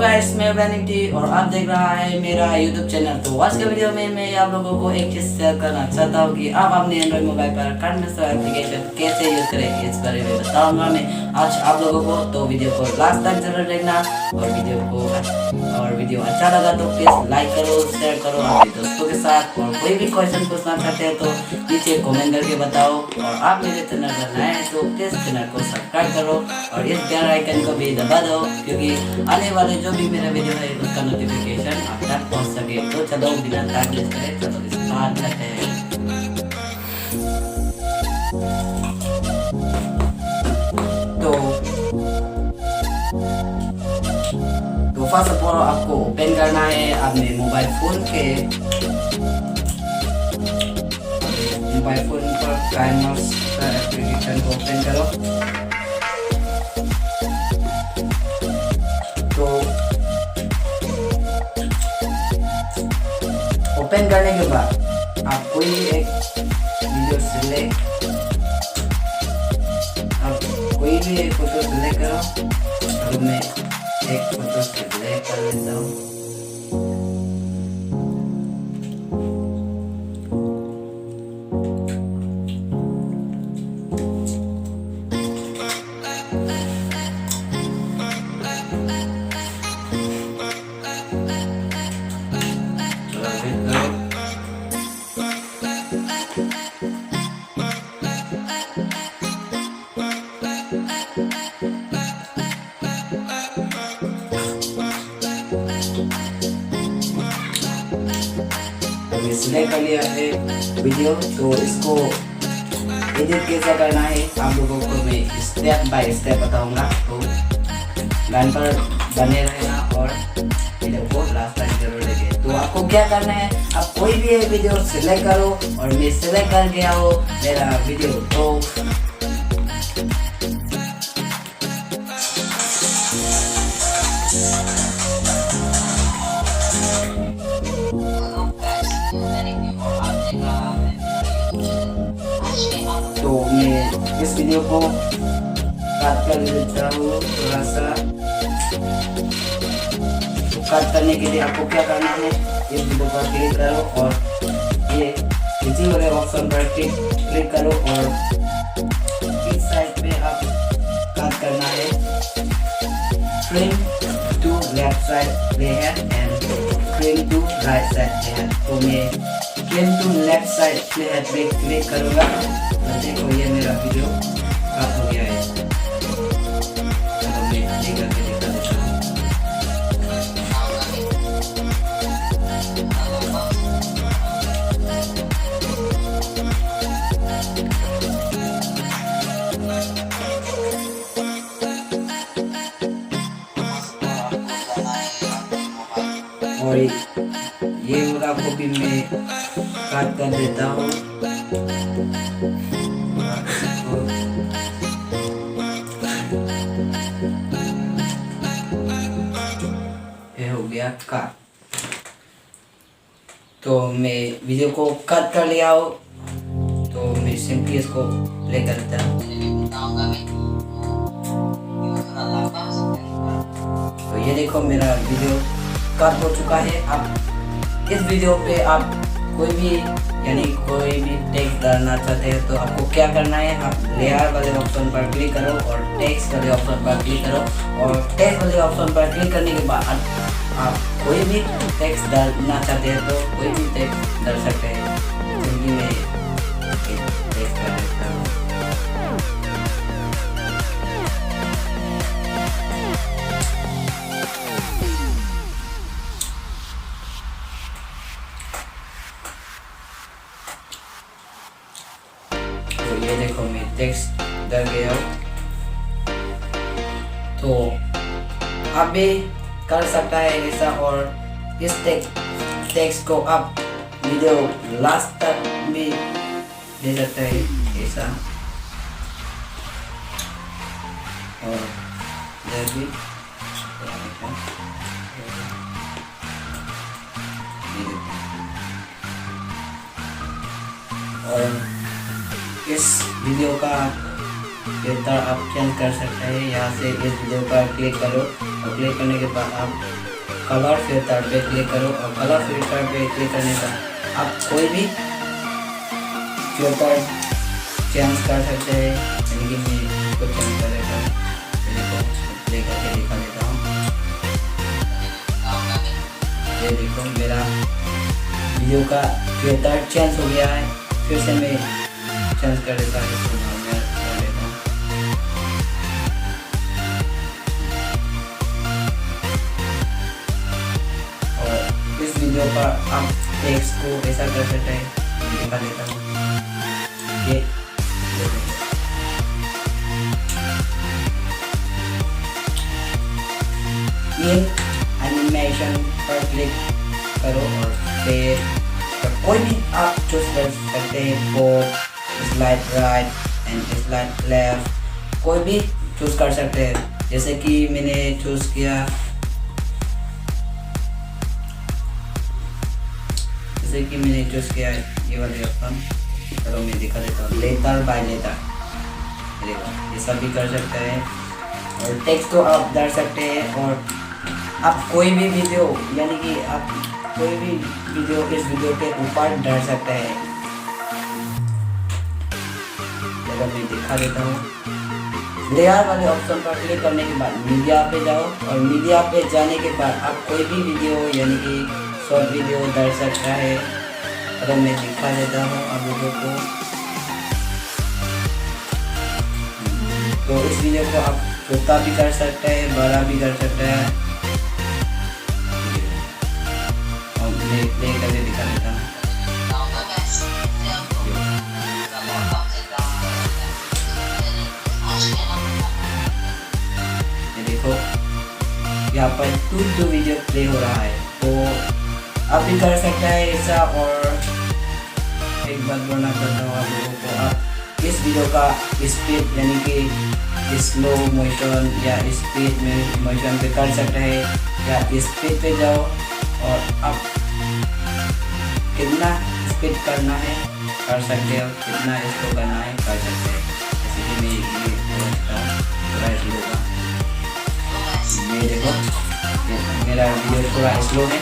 Guys, मैं vanity और आप देख रहा है मेरा YouTube चैनल। तो आज के वीडियो में मैं आप लोगों को एक चीज शेयर करना चाहता हूँ कि आप अपने एंड्रॉइड मोबाइल पर कार्डमास्टर एप्लीकेशन कैसे यूज करें, इस बारे में बताऊंगा मैं आज आप लोगों को। तो वीडियो को लास्ट तक जरूर देखना और वीडियो अच्छा लगा तो प्लीज लाइक करो, शेयर करो अपने दोस्तों के साथ। और कोई भी क्वेश्चन पूछना चाहते हैं तो नीचे कमेंट करके बताओ। और आप मेरे चैनल पर नए हैं तो प्लीज चैनल को सब्सक्राइब करो और इस बेल आइकन को भी दबा दो, क्योंकि आने वाले जो भी मेरा वीडियो है उसका नोटिफिकेशन आप तक पहुंच सके। तो चलो बिना टाइम वेस्ट करे चलो स्टार्ट करते हैं। तो फर्स्ट ऑफ ऑल आपको ओपन करना है अपने मोबाइल फोन पर कार्डमास्टर एप्लीकेशन को ओपन करो। तो ओपन करने के बाद आप कोई भी एक वीडियो सिलेक्ट फोटो सिलेक्ट करो। तो मैं एक फोटो सिलेक्ट कर लेता हूँ। सिलेक्ट कर लिया है वीडियो। तो इसको एडिट कैसे करना है आप लोगों को मैं स्टेप बाय स्टेप बताऊंगा। तो गान पर बने रहना और वीडियो को लास्ट तक जरूर देखें। तो आपको क्या करना है, आप कोई भी एक वीडियो सिलेक्ट करो और मैं सिलेक्ट कर गया हो मेरा वीडियो। तो मैं इस वीडियो को कट कर लेता हूँ थोड़ा सा। तो कट करने के लिए आपको क्या करना है, इस वीडियो पर क्लिक करो और ये इसी वाले ऑप्शन पर क्लिक करो और इस साइड पे आप कट करना है trim to left side player and trim to right side player. तो मैं trim to left side player पे क्लिक करूँगा। देखो ये मेरा वीडियो कट हो गया है। चलो मैं ये करके दिखा देता हूँ। और ये वाला को भी मैं कट कर देता हूँ। ये हो गया कट। तो मैं वीडियो को कट कर लिया हो। तो मैं सिंपली इसको प्ले करता हूँ। तो ये देखो मेरा वीडियो कट हो चुका है। अब इस वीडियो पे आप कोई भी टेक्स्ट डालना चाहते हैं तो आपको क्या करना है, आप लेयर वाले ऑप्शन पर क्लिक करो और टेक्स्ट वाले ऑप्शन पर क्लिक करो। और टेक्स्ट वाले ऑप्शन पर क्लिक करने के बाद आप कोई भी टेक्स्ट डालना चाहते हैं तो कोई भी टेक्स्ट डाल सकते हैं। जिंदगी में टेक्स्ट कर देता हूँ। तो ये देखो मैं टेक्स्ट डाल गया हूँ। तो आप भी कर सकता है ऐसा। और इस टेक्स्ट को आप वीडियो लास्ट तक भी दे सकते हैं ऐसा। और इधर भी और इस वीडियो का फिल्टर आप चेंज कर सकते हैं। यहाँ से इस वीडियो पर क्लिक करो और क्लिक करने के बाद आप कलर फिल्टर पे क्लिक करो और कलर फिल्टर पे क्लिक करने का आप कोई भी फिल्टर चेंज कर सकते हैं। यानी कि मैं इसको चेंज कर देता हूँ, देखो प्ले करके दिखा देता हूँ। ये देखो मेरा वीडियो का फिल्टर चेंज हो गया है। फिर से मैं चेंज कर देता हूँ, इसको नॉर्मल कर देता हूँ। और इस वीडियो पर आप टेक्स्ट को ऐसा कर सकते हैं, दिखा देता हूँ। ये एनिमेशन पर क्लिक करो और फिर कोई भी आप चूज कर सकते हैं। Pop, slide right and slide left, कोई भी चूज कर सकते हैं। जैसे कि मैंने चूज किया, ये वाले ऑप्शन। चलो मैं दिखा देता हूँ, लेटर बाय लेटर। देखो ये सब भी कर सकते हैं। और टेक्स्ट को आप डाल सकते हैं और आप कोई भी वीडियो, यानी कि आप कोई भी वीडियो इस वीडियो के ऊपर डाल सकते हैं। चलो मैं दिखा देता हूँ। लेयर वाले ऑप्शन पर क्लिक करने के बाद मीडिया पे जाओ और मीडिया पे जाने के बाद आप कोई भी वीडियो, यानी कि शॉर्ट वीडियो डाल सकता है। अगर मैं दिखा देता हूँ आप लोगों को, तो इस वीडियो को आप छोटा भी कर सकते हैं, बड़ा भी कर सकते हैं। और मैं प्ले करके दिखा देता हूँ। ये देखो यहाँ पर 2 वीडियो प्ले हो रहा है। तो आप भी कर सकते हैं ऐसा। और एक बात बोलना चाहता हूँ आप लोगों को, आप इस वीडियो का स्पीड, यानी कि स्लो मोशन या स्पीड में मोशन पे कर सकते हैं, या स्पीड पे जाओ और आप कितना स्पीड करना है कर सकते हो, कितना इसको करना है कर सकते हैं। जैसे कि मैं ये थोड़ा स्लो का, ये देखो मेरा वीडियो थोड़ा स्लो है,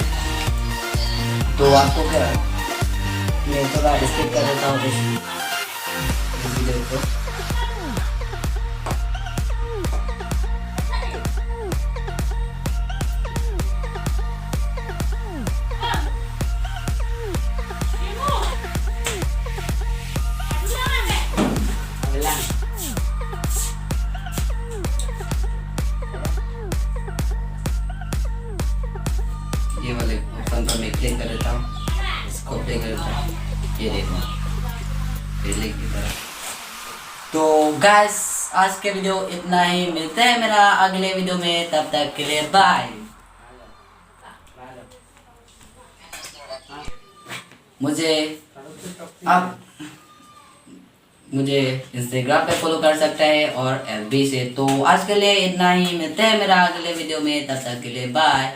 तो आपको क्या, मैं थोड़ा स्पीड कर देता हूँ इस वीडियो को। ये वाले ऑप्शन पर मैं क्लिक कर देता हूँ, इसको प्ले कर देता हूँ। ये देखो पहले की तरह। तो गाइस आज के वीडियो इतना ही, मिलते हैं मेरा अगले वीडियो में, तब तक के लिए बाय। मुझे इंस्टाग्राम पे फॉलो कर सकते हैं और FB से। तो आज के लिए इतना ही, मिलते हैं मेरा अगले वीडियो में, तब तक के लिए बाय।